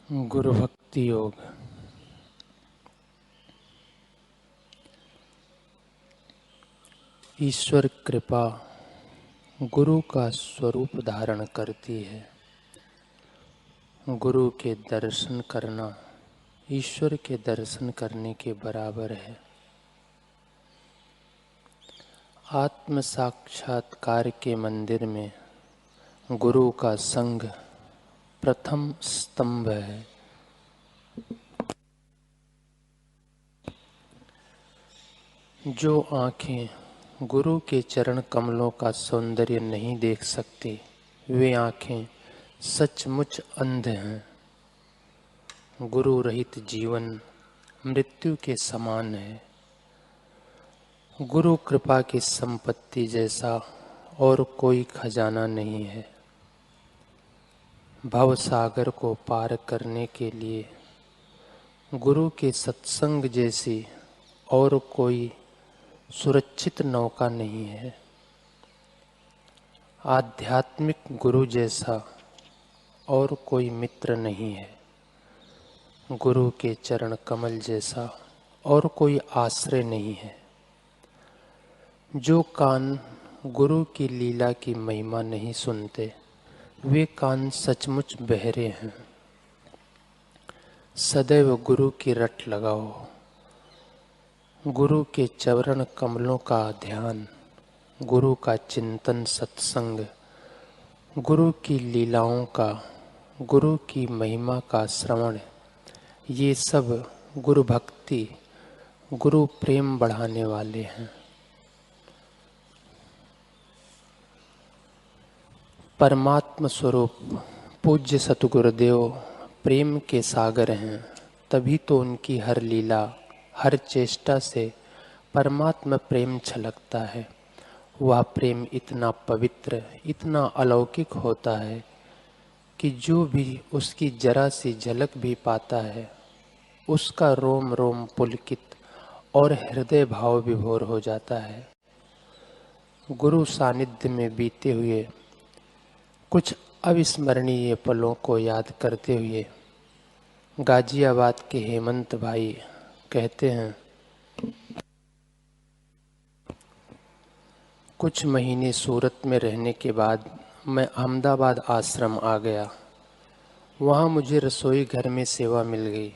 गुरु भक्ति योग। ईश्वर कृपा गुरु का स्वरूप धारण करती है। गुरु के दर्शन करना ईश्वर के दर्शन करने के बराबर है। आत्म साक्षात्कार के मंदिर में गुरु का संग प्रथम स्तंभ है। जो आँखें गुरु के चरण कमलों का सौंदर्य नहीं देख सकती, वे आँखें सचमुच अंध हैं। गुरु रहित जीवन मृत्यु के समान है। गुरु कृपा की संपत्ति जैसा और कोई खजाना नहीं है। भव सागर को पार करने के लिए गुरु के सत्संग जैसी और कोई सुरक्षित नौका नहीं है। आध्यात्मिक गुरु जैसा और कोई मित्र नहीं है। गुरु के चरण कमल जैसा और कोई आश्रय नहीं है। जो कान गुरु की लीला की महिमा नहीं सुनते, वे कान सचमुच बहरे हैं। सदैव गुरु की रट लगाओ। गुरु के चरण कमलों का ध्यान, गुरु का चिंतन सत्संग, गुरु की लीलाओं का, गुरु की महिमा का श्रवण, ये सब गुरु भक्ति, गुरु प्रेम बढ़ाने वाले हैं। परमात्म स्वरूप पूज्य सतगुरुदेव प्रेम के सागर हैं। तभी तो उनकी हर लीला, हर चेष्टा से परमात्मा प्रेम छलकता है। वह प्रेम इतना पवित्र, इतना अलौकिक होता है कि जो भी उसकी जरा सी झलक भी पाता है, उसका रोम रोम पुलकित और हृदय भाव विभोर हो जाता है। गुरु सानिध्य में बीते हुए कुछ अविस्मरणीय पलों को याद करते हुए गाजियाबाद के हेमंत भाई कहते हैं, कुछ महीने सूरत में रहने के बाद मैं अहमदाबाद आश्रम आ गया। वहाँ मुझे रसोई घर में सेवा मिल गई।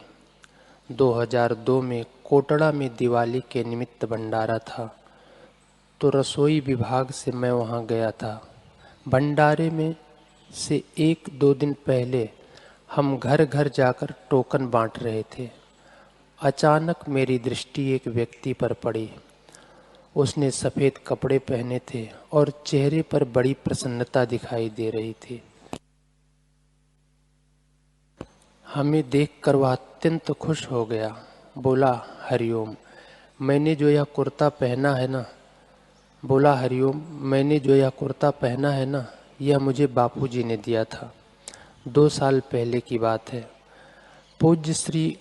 2002 में कोटड़ा में दिवाली के निमित्त भंडारा था, तो रसोई विभाग से मैं वहाँ गया था। भंडारे में से 1-2 दिन पहले हम घर घर जाकर टोकन बांट रहे थे। अचानक मेरी दृष्टि एक व्यक्ति पर पड़ी। उसने सफ़ेद कपड़े पहने थे और चेहरे पर बड़ी प्रसन्नता दिखाई दे रही थी। हमें देखकर वह अत्यंत खुश हो गया। बोला, हरिओम, मैंने जो यह कुर्ता पहना है ना, बोला हरिओम, मैंने जो यह कुर्ता पहना है ना, यह मुझे बापूजी ने दिया था। 2 साल पहले की बात है। पूज्य श्री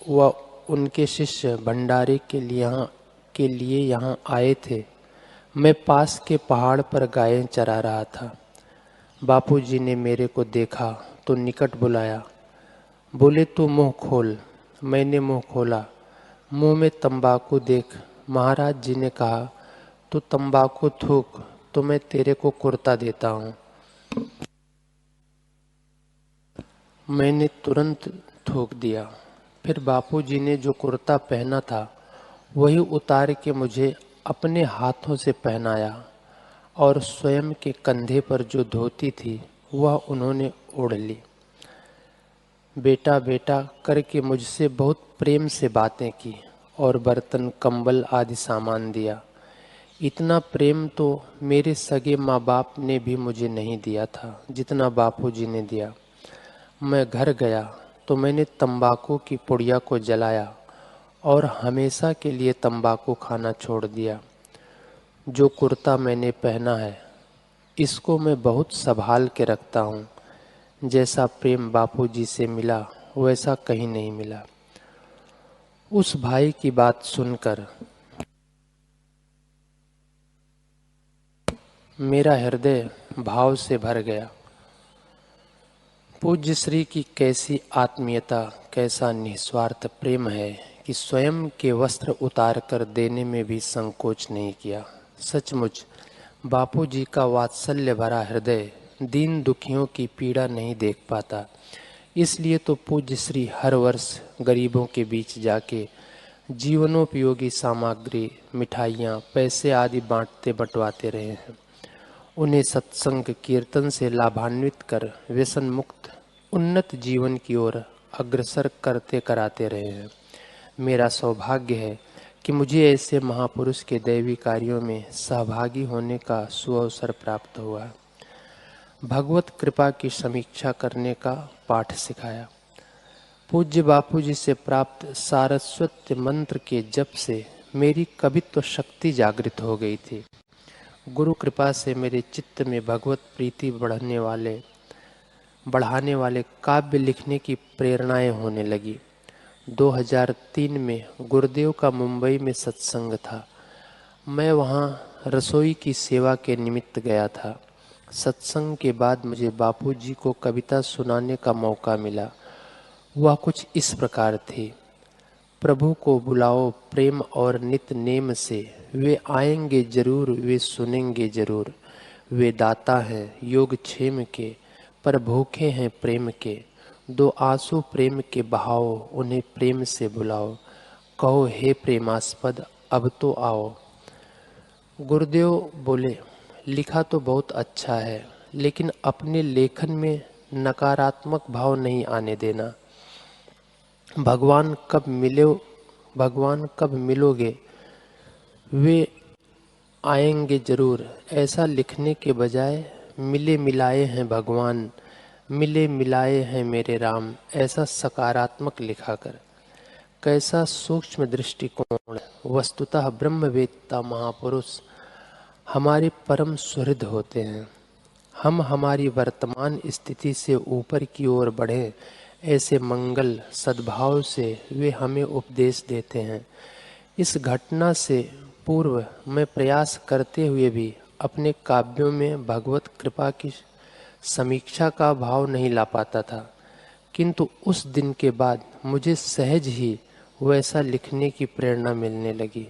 व उनके शिष्य भंडारे के लिए यहाँ आए थे। मैं पास के पहाड़ पर गायें चरा रहा था। बापूजी ने मेरे को देखा तो निकट बुलाया। बोले, तू मुंह खोल। मैंने मुंह खोला। मुंह में तंबाकू देख महाराज जी ने कहा, तू तंबाकू थूक तो मैं तेरे को कुर्ता देता हूँ। मैंने तुरंत थूक दिया। फिर बापूजी ने जो कुर्ता पहना था वही उतार के मुझे अपने हाथों से पहनाया और स्वयं के कंधे पर जो धोती थी वह उन्होंने ओढ़ ली। बेटा बेटा करके मुझसे बहुत प्रेम से बातें की और बर्तन, कंबल आदि सामान दिया। इतना प्रेम तो मेरे सगे माँ बाप ने भी मुझे नहीं दिया था जितना बापूजी ने दिया। मैं घर गया तो मैंने तंबाकू की पुड़िया को जलाया और हमेशा के लिए तंबाकू खाना छोड़ दिया। जो कुर्ता मैंने पहना है, इसको मैं बहुत संभाल के रखता हूँ। जैसा प्रेम बापूजी से मिला वैसा कहीं नहीं मिला। उस भाई की बात सुनकर मेरा हृदय भाव से भर गया। पूज्य श्री की कैसी आत्मीयता, कैसा निस्वार्थ प्रेम है कि स्वयं के वस्त्र उतार कर देने में भी संकोच नहीं किया। सचमुच बापू जी का वात्सल्य भरा हृदय दीन दुखियों की पीड़ा नहीं देख पाता। इसलिए तो पूज्य श्री हर वर्ष गरीबों के बीच जाके जीवनोपयोगी सामग्री, मिठाइयाँ, पैसे आदि बांटते बंटवाते रहे हैं। उन्हें सत्संग कीर्तन से लाभान्वित कर व्यसन मुक्त उन्नत जीवन की ओर अग्रसर करते कराते रहे हैं। मेरा सौभाग्य है कि मुझे ऐसे महापुरुष के दैवी कार्यों में सहभागी होने का सुअवसर प्राप्त हुआ। भगवत कृपा की समीक्षा करने का पाठ सिखाया। पूज्य बापू जी से प्राप्त सारस्वत मंत्र के जप से मेरी कवित्व शक्ति जागृत हो गई थी। गुरु कृपा से मेरे चित्त में भगवत प्रीति बढ़ाने वाले काव्य लिखने की प्रेरणाएं होने लगी। 2003 में गुरुदेव का मुंबई में सत्संग था। मैं वहां रसोई की सेवा के निमित्त गया था। सत्संग के बाद मुझे बापूजी को कविता सुनाने का मौका मिला। वह कुछ इस प्रकार थी। प्रभु को बुलाओ प्रेम और नित नेम से, वे आएंगे जरूर, वे सुनेंगे जरूर। वे दाता हैं योग क्षेम के, पर भूखे हैं प्रेम के। दो आंसू प्रेम के बहाओ, उन्हें प्रेम से बुलाओ। कहो हे प्रेमास्पद अब तो आओ। गुरुदेव बोले, लिखा तो बहुत अच्छा है, लेकिन अपने लेखन में नकारात्मक भाव नहीं आने देना। भगवान कब मिलोगे, वे आएंगे जरूर, ऐसा लिखने के बजाय मिले मिलाए हैं भगवान, मिले मिलाए हैं मेरे राम, ऐसा सकारात्मक लिखा कर। कैसा सूक्ष्म दृष्टिकोण। वस्तुतः ब्रह्मवेत्ता महापुरुष हमारे परम सुहृद होते हैं। हम हमारी वर्तमान स्थिति से ऊपर की ओर बढ़ें, ऐसे मंगल सद्भाव से वे हमें उपदेश देते हैं। इस घटना से पूर्व मैं प्रयास करते हुए भी अपने काव्यों में भगवत कृपा की समीक्षा का भाव नहीं ला पाता था, किंतु उस दिन के बाद मुझे सहज ही वैसा लिखने की प्रेरणा मिलने लगी।